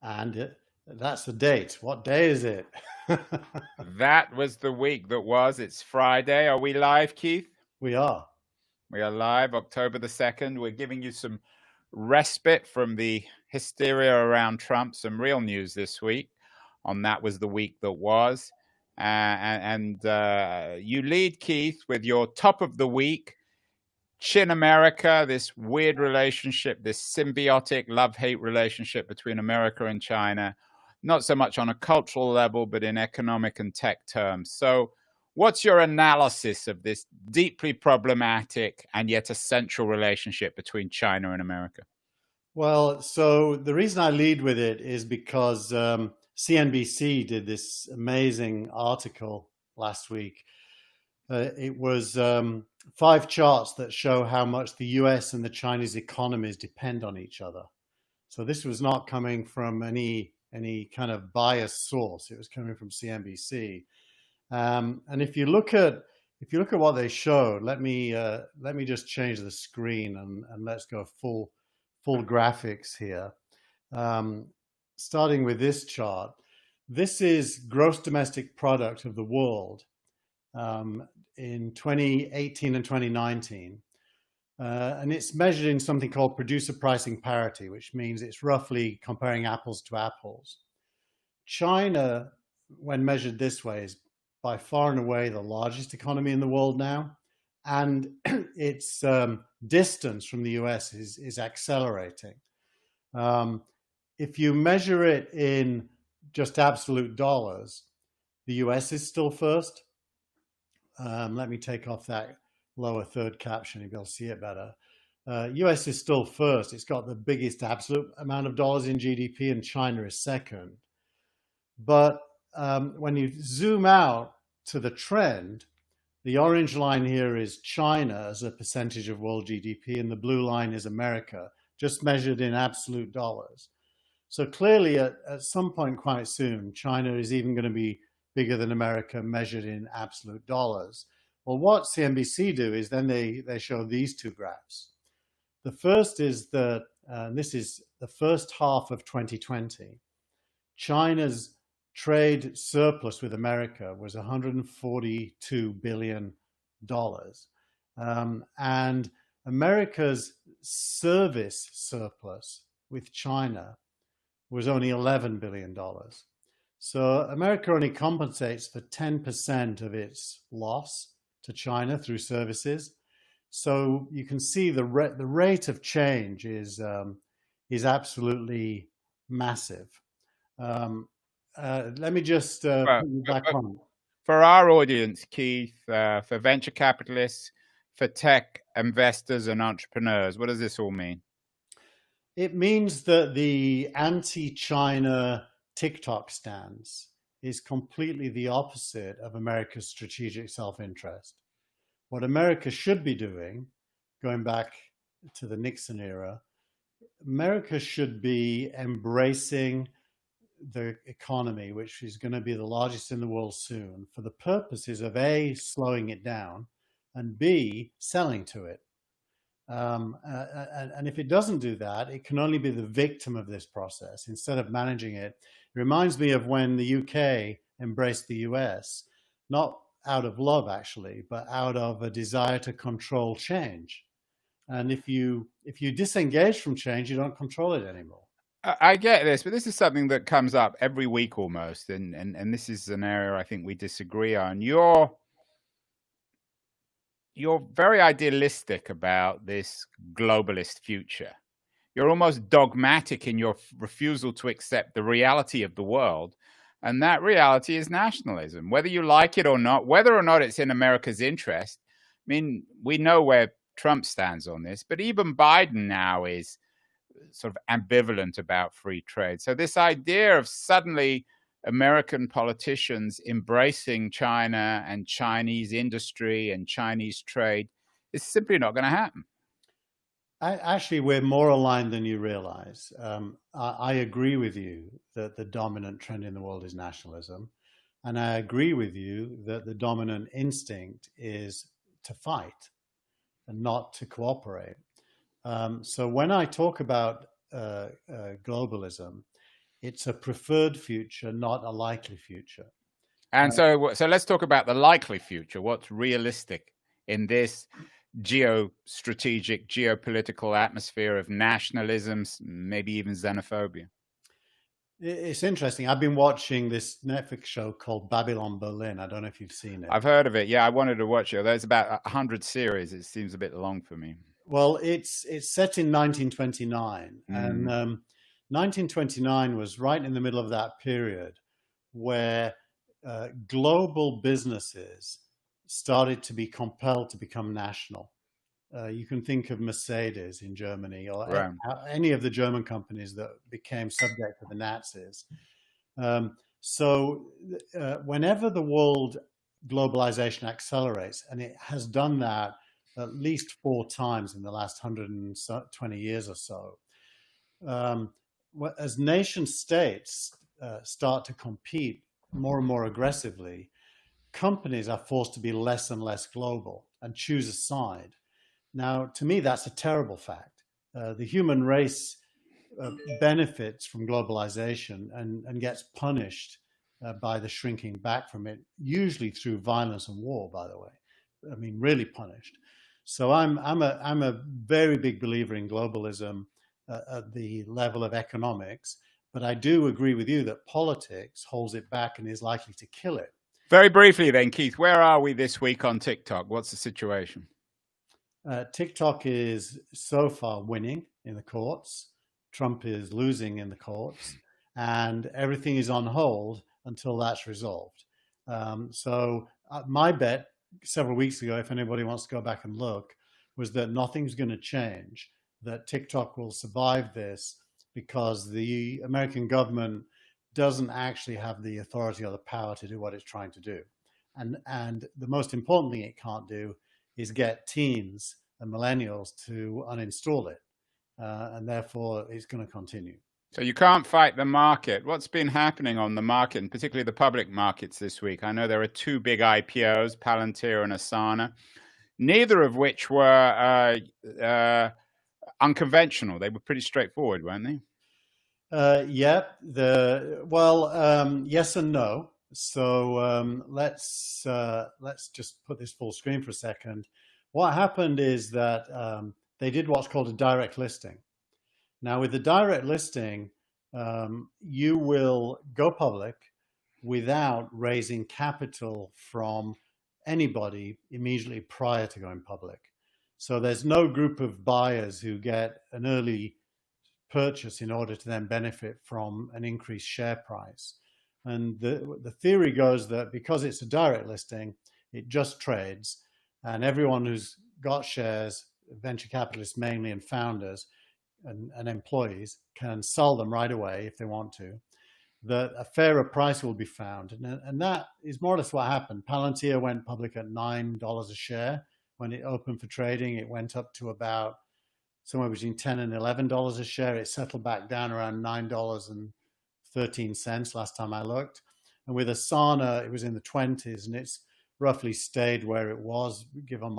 And that's the date. What day is it? That was the week that was. It's Friday. Are we live, Keith? We are. We are live, October the 2nd. We're giving you some respite from the hysteria around Trump, some real news this week on That Was the Week That Was. You lead, Keith, with your top of the week, ChinAmerica, this weird relationship, this symbiotic love-hate relationship between America and China, not so much on a cultural level, but in economic and tech terms. So what's your analysis of this deeply problematic and yet essential relationship between China and America? Well, so the reason I lead with it is because CNBC did this amazing article last week. It was 5 charts that show how much the US and the Chinese economies depend on each other. So this was not coming from any kind of biased source. It was coming from CNBC. And if you look at what they showed, let me just change the screen and let's go full graphics here. Starting with this chart, this is gross domestic product of the world in 2018 and 2019. And it's measured in something called producer pricing parity, which means it's roughly comparing apples to apples. China, when measured this way, is by far and away the largest economy in the world now. And its distance from the US is accelerating. If you measure it in just absolute dollars, the US is still first. Let me take off that lower third caption, you'll be able to see it better. US is still first. It's got the biggest absolute amount of dollars in GDP, and China is second. But when you zoom out to the trend, the orange line here is China as a percentage of world GDP, and the blue line is America, just measured in absolute dollars. So clearly, at some point quite soon, China is even going to be bigger than America measured in absolute dollars. Well, what CNBC do is then they show these 2 graphs. The first is that, this is the first half of 2020. China's trade surplus with America was $142 billion. And America's service surplus with China was only $11 billion. So America only compensates for 10% of its loss to China through services. So you can see the rate of change is absolutely massive. Let me just put you back on. For our audience, Keith, for venture capitalists, for tech investors and entrepreneurs, what does this all mean? It means that the anti-China TikTok stance is completely the opposite of America's strategic self-interest. What America should be doing, going back to the Nixon era, America should be embracing the economy, which is going to be the largest in the world soon, for the purposes of A, slowing it down, and B, selling to it. And if it doesn't do that, it can only be the victim of this process instead of managing it. It reminds me of when the UK embraced the US, not out of love actually, but out of a desire to control change. And if you disengage from change, you don't control it anymore. I get this, but this is something that comes up every week almost, and this is an area I think we disagree on. You're very idealistic about this globalist future. You're almost dogmatic in your refusal to accept the reality of the world, and that reality is nationalism, whether you like it or not, whether or not it's in America's interest. I mean, we know where Trump stands on this, but even Biden now is sort of ambivalent about free trade. So this idea of suddenly American politicians embracing China and Chinese industry and Chinese trade is simply not going to happen. Actually, we're more aligned than you realize. I agree with you that the dominant trend in the world is nationalism. And I agree with you that the dominant instinct is to fight and not to cooperate. So when I talk about globalism, It's a preferred future, not a likely future. And so let's talk about the likely future. What's realistic in this geostrategic, geopolitical atmosphere of nationalisms, maybe even xenophobia? It's interesting. I've been watching this Netflix show called Babylon Berlin. I don't know if you've seen it. I've heard of it. Yeah, I wanted to watch it. There's about 100 series. It seems a bit long for me. Well, it's set in 1929, and 1929 was right in the middle of that period where global businesses started to be compelled to become national. You can think of Mercedes in Germany, or Right. any of the German companies that became subject to the Nazis. So whenever the world globalization accelerates, and it has done that at least 4 times in the last 120 years or so, as nation states start to compete more and more aggressively, companies are forced to be less and less global and choose a side. Now, to me, that's a terrible fact. The human race benefits from globalization and gets punished by the shrinking back from it, usually through violence and war, by the way. I mean, really punished. So I'm a very big believer in globalism at the level of economics, but I do agree with you that politics holds it back and is likely to kill it. Very briefly then, Keith, where are we this week on TikTok? What's the situation? TikTok is so far winning in the courts. Trump is losing in the courts, and everything is on hold until that's resolved. So my bet several weeks ago, if anybody wants to go back and look, was that nothing's going to change, that TikTok will survive this because the American government doesn't actually have the authority or the power to do what it's trying to do. And the most important thing it can't do is get teens and millennials to uninstall it. And therefore, it's going to continue. So you can't fight the market. What's been happening on the market, and particularly the public markets this week? I know there are 2 big IPOs, Palantir and Asana, neither of which were unconventional. They were pretty straightforward, weren't they? Yeah. Yes and no. So let's just put this full screen for a second. What happened is that they did what's called a direct listing. Now, with the direct listing, you will go public without raising capital from anybody immediately prior to going public. So there's no group of buyers who get an early purchase in order to then benefit from an increased share price. And the theory goes that because it's a direct listing, it just trades, and everyone who's got shares, venture capitalists mainly and founders and employees, can sell them right away if they want to, that a fairer price will be found. And that is more or less what happened. Palantir went public at $9 a share. When it opened for trading, it went up to about somewhere between $10 and $11 a share. It settled back down around $9.13 last time I looked. And with Asana, it was in the 20s, and it's roughly stayed where it was, given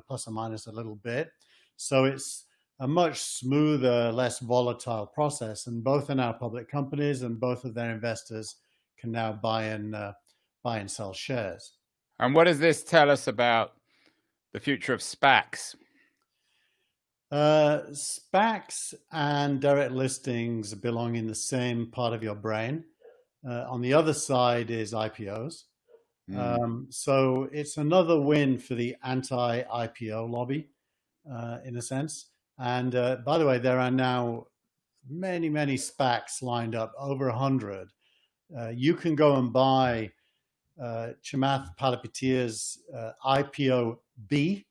plus or minus a little bit. So it's a much smoother, less volatile process. And both are now public companies, and both of their investors can now buy and sell shares. And what does this tell us about the future of SPACs? SPACs and direct listings belong in the same part of your brain. On the other side is IPOs. So it's another win for the anti-IPO lobby, in a sense. And by the way, there are now many, many SPACs lined up, over 100. You can go and buy Chamath Palihapitiya's IPO B.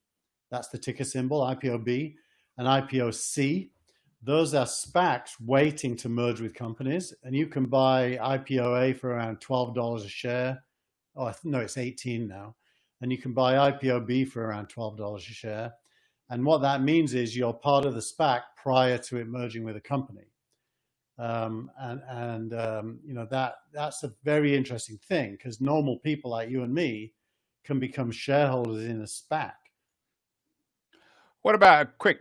That's the ticker symbol, IPO B, and IPO C. Those are SPACs waiting to merge with companies. And you can buy IPO A for around $12 a share. Oh, no, it's 18 now. And you can buy IPO B for around $12 a share. And what that means is you're part of the SPAC prior to it merging with a company. That's a very interesting thing, because normal people like you and me can become shareholders in a SPAC. What about a quick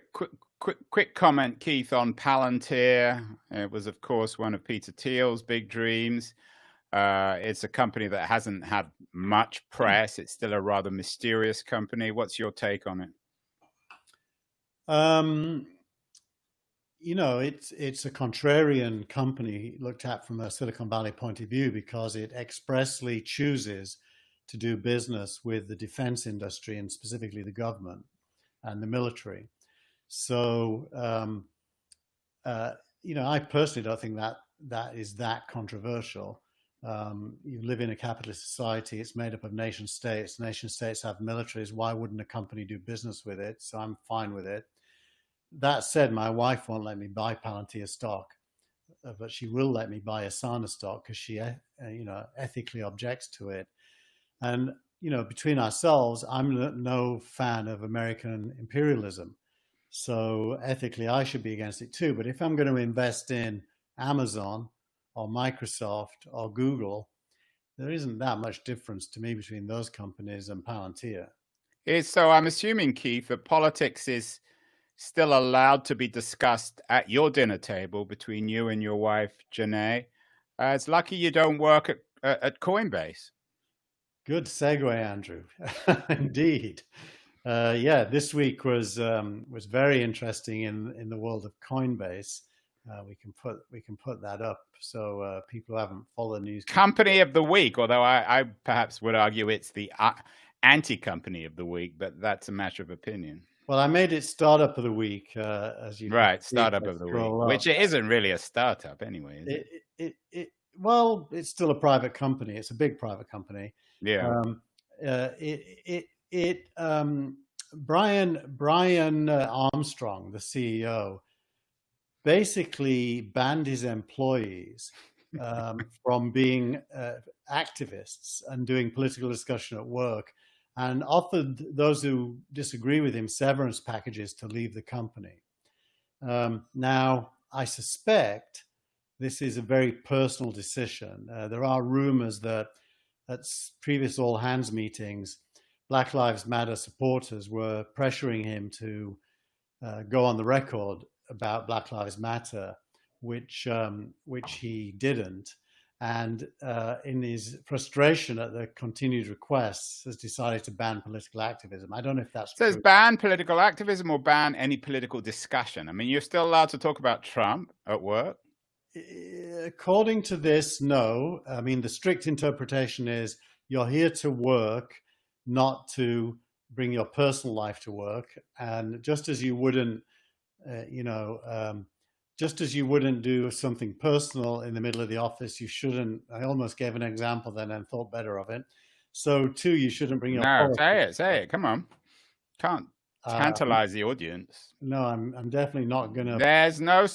quick comment, Keith, on Palantir. It was, of course, one of Peter Thiel's big dreams. It's a company that hasn't had much press. It's still a rather mysterious company. What's your take on it? It's a contrarian company looked at from a Silicon Valley point of view because it expressly chooses to do business with the defense industry and specifically the government and the military. So, I personally don't think that is that controversial. You live in a capitalist society. It's made up of nation states. Nation states have militaries. Why wouldn't a company do business with it? So I'm fine with it. That said, my wife won't let me buy Palantir stock, but she will let me buy Asana stock because she, ethically objects to it. And, between ourselves, I'm no fan of American imperialism. So ethically, I should be against it too. But if I'm going to invest in Amazon or Microsoft or Google, there isn't that much difference to me between those companies and Palantir. So I'm assuming, Keith, that politics is still allowed to be discussed at your dinner table between you and your wife, Janae. It's lucky you don't work at Coinbase. Good segue, Andrew. Indeed. This week was very interesting in the world of Coinbase. We can put that up so people who haven't followed news. Company of the week, although I perhaps would argue it's the anti-company of the week, but that's a matter of opinion. Well, I made it startup of the week, as you right, startup of the week, which it isn't really a startup anyway. Is it? Well, it's still a private company. It's a big private company. Yeah. Brian Armstrong, the CEO, basically banned his employees from being activists and doing political discussion at work, and offered those who disagree with him severance packages to leave the company. Now, I suspect this is a very personal decision. There are rumors that at previous all hands meetings, Black Lives Matter supporters were pressuring him to go on the record about Black Lives Matter, which he didn't. And in his frustration at the continued requests, has decided to ban political activism. I don't know if that's true. Says ban political activism or ban any political discussion. I mean, you're still allowed to talk about Trump at work? According to this, no. I mean, the strict interpretation is you're here to work, not to bring your personal life to work. And just as you wouldn't, just as you wouldn't do something personal in the middle of the office, you shouldn't. I almost gave an example then and thought better of it. So too, you shouldn't bring your. No, say it. Come on, can't tantalize the audience. No, I'm definitely not gonna. There's no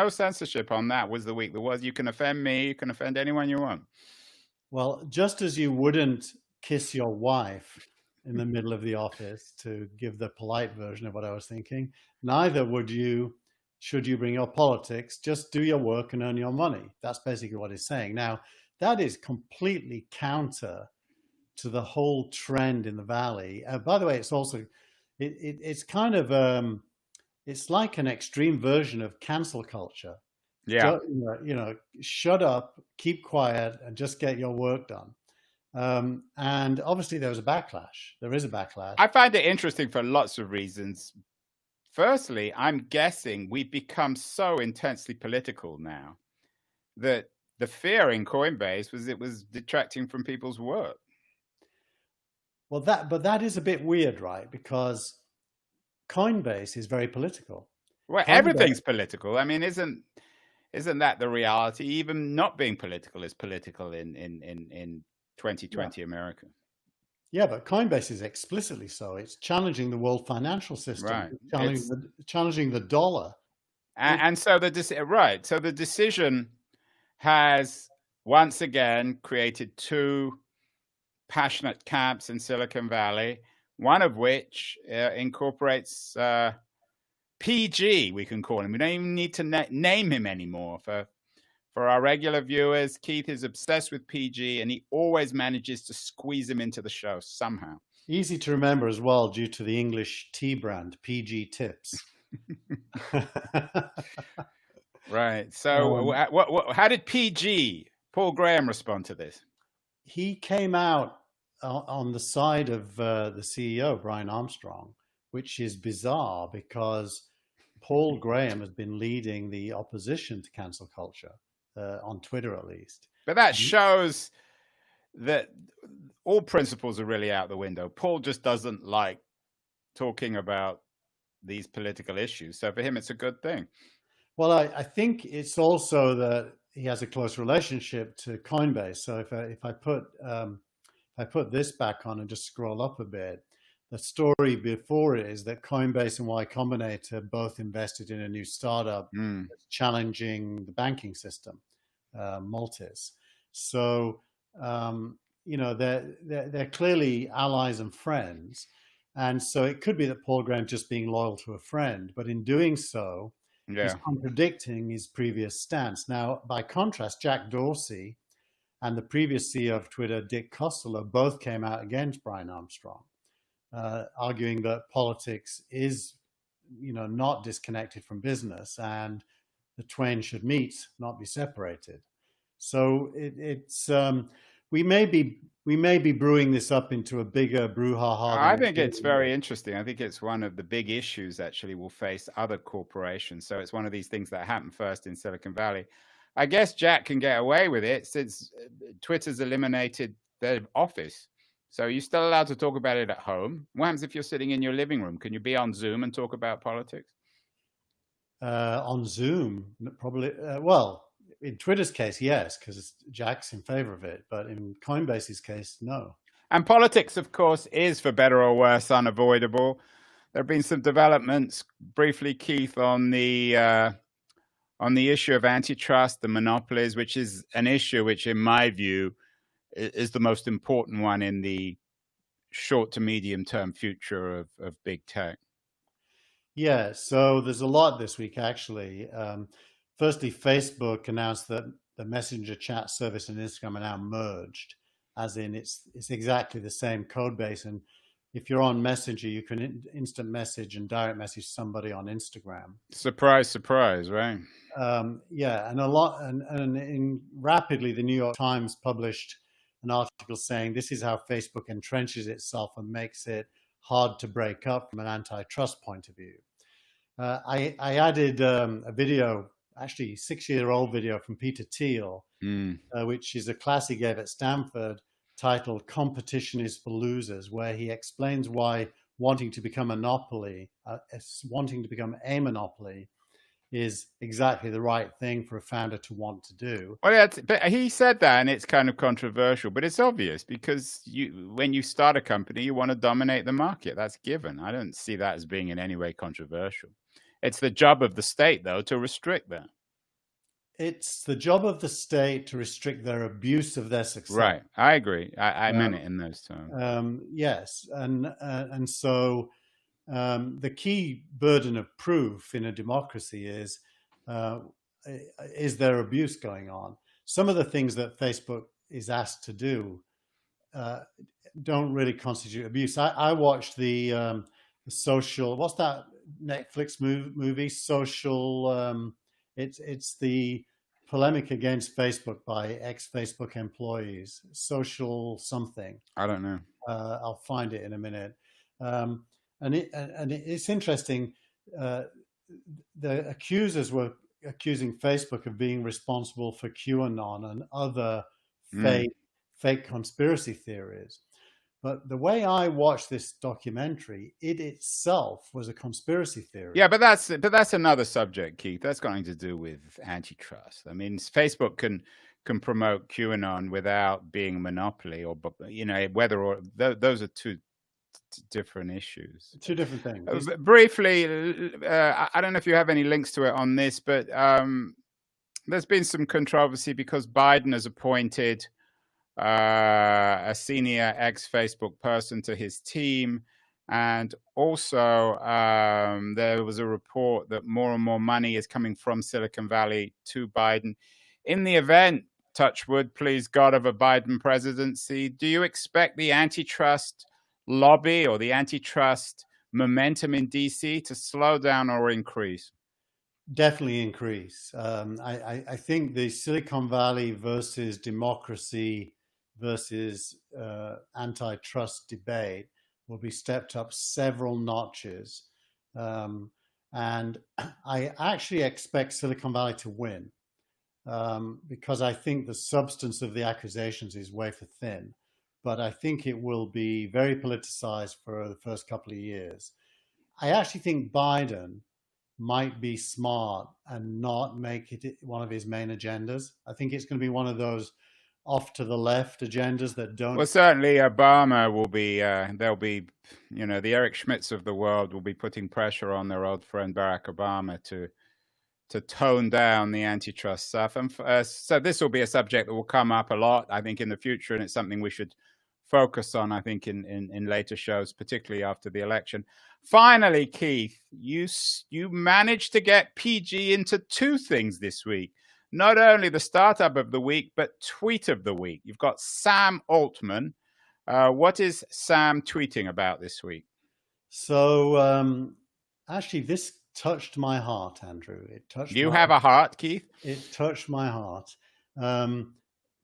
censorship on that. Was the week there was? You can offend me. You can offend anyone you want. Well, just as you wouldn't kiss your wife in the middle of the office, to give the polite version of what I was thinking, neither would you. Should you bring your politics, just do your work and earn your money. That's basically what he's saying. Now, that is completely counter to the whole trend in the Valley. By the way, it's also, it's kind of, it's like an extreme version of cancel culture. Yeah. Shut up, keep quiet, and just get your work done. And obviously there was a backlash. There is a backlash. I find it interesting for lots of reasons. Firstly, I'm guessing we've become so intensely political now that the fear in Coinbase was it was detracting from people's work. Well, that is a bit weird, right? Because Coinbase is very political. Well, everything's political. I mean, isn't that the reality? Even not being political is political in 2020 America. Yeah, but Coinbase is explicitly so. It's challenging the world financial system, right. challenging the dollar. And so the decision has once again created two passionate camps in Silicon Valley, one of which incorporates PG, we can call him. We don't even need to name him anymore. For our regular viewers, Keith is obsessed with PG, and he always manages to squeeze him into the show somehow. Easy to remember as well, due to the English tea brand, PG Tips. Right. So, how did PG Paul Graham respond to this? He came out on the side of the CEO, Brian Armstrong, which is bizarre because Paul Graham has been leading the opposition to cancel culture on Twitter, at least. But that shows that all principles are really out the window. Paul just doesn't like talking about these political issues. So for him, it's a good thing. Well, I think it's also that he has a close relationship to Coinbase. So if I put this back on and just scroll up a bit, the story before it is that Coinbase and Y Combinator both invested in a new startup that's challenging the banking system, Maltis. So they're clearly allies and friends, and so it could be that Paul Graham just being loyal to a friend, but in doing so, he's contradicting his previous stance. Now, by contrast, Jack Dorsey and the previous CEO of Twitter, Dick Costolo, both came out against Brian Armstrong, arguing that politics is, not disconnected from business, and the twain should meet, not be separated. So it's we may be brewing this up into a bigger brouhaha. I think it's very interesting. I think it's one of the big issues actually will face other corporations. So it's one of these things that happened first in Silicon Valley. I guess Jack can get away with it since Twitter's eliminated their office. So you're still allowed to talk about it at home. What happens if you're sitting in your living room? Can you be on Zoom and talk about politics? On Zoom, probably. Well, in Twitter's case, yes, because Jack's in favor of it. But in Coinbase's case, no. And politics, of course, is, for better or worse, unavoidable. There have been some developments, briefly, Keith, on the issue of antitrust, the monopolies, which is an issue which, in my view, is the most important one in the short to medium term future of big tech. Yeah, so there's a lot this week, actually. Firstly, Facebook announced that the Messenger chat service and Instagram are now merged, as in it's exactly the same code base. And if you're on Messenger, you can instant message and direct message somebody on Instagram. Surprise, surprise, right? Yeah, and rapidly, the New York Times published an article saying this is how Facebook entrenches itself and makes it hard to break up from an antitrust point of view. I added a video, actually 6-year-old video from Peter Thiel, which is a class he gave at Stanford titled "Competition is for Losers," where he explains why wanting to become a monopoly is exactly the right thing for a founder to want to do. Well, but he said that, and it's kind of controversial, but it's obvious because when you start a company, you want to dominate the market. That's given. I don't see that as being in any way controversial. It's the job of the state, though, to restrict that. It's the job of the state to restrict their abuse of their success. Right. I agree. I meant it in those terms. Yes. And so the key burden of proof in a democracy is there abuse going on? Some of the things that Facebook is asked to do don't really constitute abuse. I watched the social, what's that Netflix movie? Social, it's the polemic against Facebook by ex-Facebook employees. Social something. I don't know. I'll find it in a minute. And it's interesting. The accusers were accusing Facebook of being responsible for QAnon and other fake conspiracy theories. But the way I watched this documentary, it itself was a conspiracy theory. Yeah, but that's another subject, Keith. That's got nothing to do with antitrust. I mean, Facebook can promote QAnon without being a monopoly, or whether or those are two different issues. Two different things. Briefly, I don't know if you have any links to it on this, but there's been some controversy because Biden has appointed a senior ex-Facebook person to his team. And also there was a report that more and more money is coming from Silicon Valley to Biden. In the event, touch wood, please God, of a Biden presidency, do you expect the antitrust lobby or the antitrust momentum in DC to slow down or increase? Definitely increase. I think the Silicon Valley versus democracy versus antitrust debate will be stepped up several notches. And I actually expect Silicon Valley to win because I think the substance of the accusations is wafer thin. But I think it will be very politicized for the first couple of years. I actually think Biden might be smart and not make it one of his main agendas. I think it's going to be one of those off to the left agendas that don't. Well, certainly Obama will be, they'll be, the Eric Schmidts of the world will be putting pressure on their old friend Barack Obama to tone down the antitrust stuff. And so this will be a subject that will come up a lot, I think, in the future. And it's something we should focus on, I think, in later shows, particularly after the election. Finally, Keith, you managed to get PG into two things this week. Not only the startup of the week, but tweet of the week. You've got Sam Altman. What is Sam tweeting about this week? So actually, this touched my heart, Andrew. It touched. You have a heart, Keith? It touched my heart.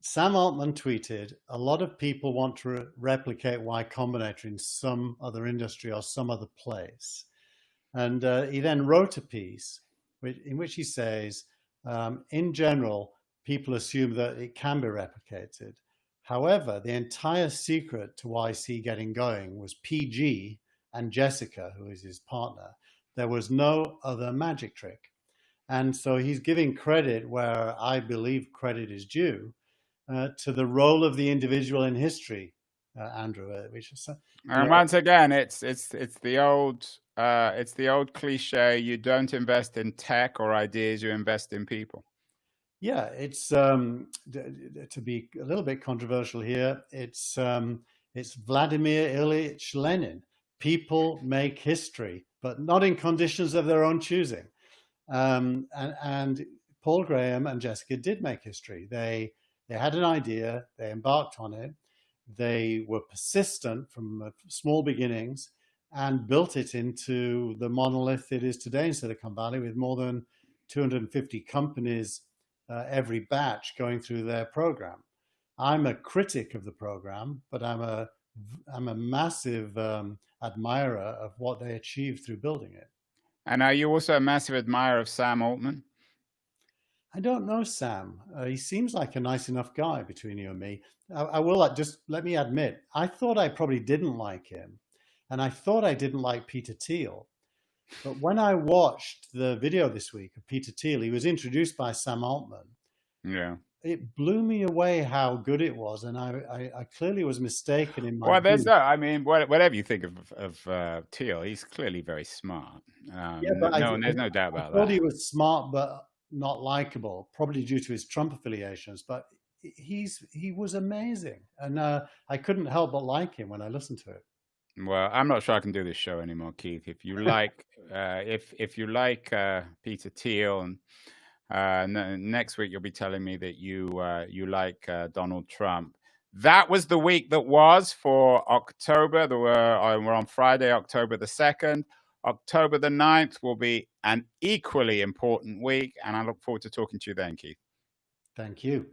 Sam Altman tweeted, "A lot of people want to replicate Y Combinator in some other industry or some other place." And he then wrote a piece in which he says, in general, people assume that it can be replicated. However, the entire secret to YC getting going was PG and Jessica, who is his partner. There was no other magic trick. And so he's giving credit where I believe credit is due to the role of the individual in history, Andrew. Which is, and once again, it's the old cliche: you don't invest in tech or ideas, you invest in people. Yeah, it's to be a little bit controversial here. It's Vladimir Ilyich Lenin. People make history, but not in conditions of their own choosing. And Paul Graham and Jessica did make history. They had an idea, they embarked on it, they were persistent from small beginnings and built it into the monolith it is today in Silicon Valley, with more than 250 companies every batch going through their program. I'm a critic of the program, but I'm a massive admirer of what they achieved through building it. And are you also a massive admirer of Sam Altman? I don't know Sam. He seems like a nice enough guy between you and me. I will just let me admit, I thought I probably didn't like him. And I thought I didn't like Peter Thiel. But when I watched the video this week of Peter Thiel, he was introduced by Sam Altman. Yeah. It blew me away how good it was. And I clearly was mistaken in my Well, there's view. no, I mean, whatever you think of Thiel, he's clearly very smart. Yeah, but there's no doubt about I thought that. he was smart, but not likable, probably due to his Trump affiliations. But he was amazing, and I couldn't help but like him when I listened to it. Well, I'm not sure I can do this show anymore, Keith. If you like, if you like Peter Thiel, and next week you'll be telling me that you like Donald Trump. That was the week that was for October. We're on Friday, October the 2nd. October the 9th will be an equally important week, and I look forward to talking to you then, Keith. Thank you.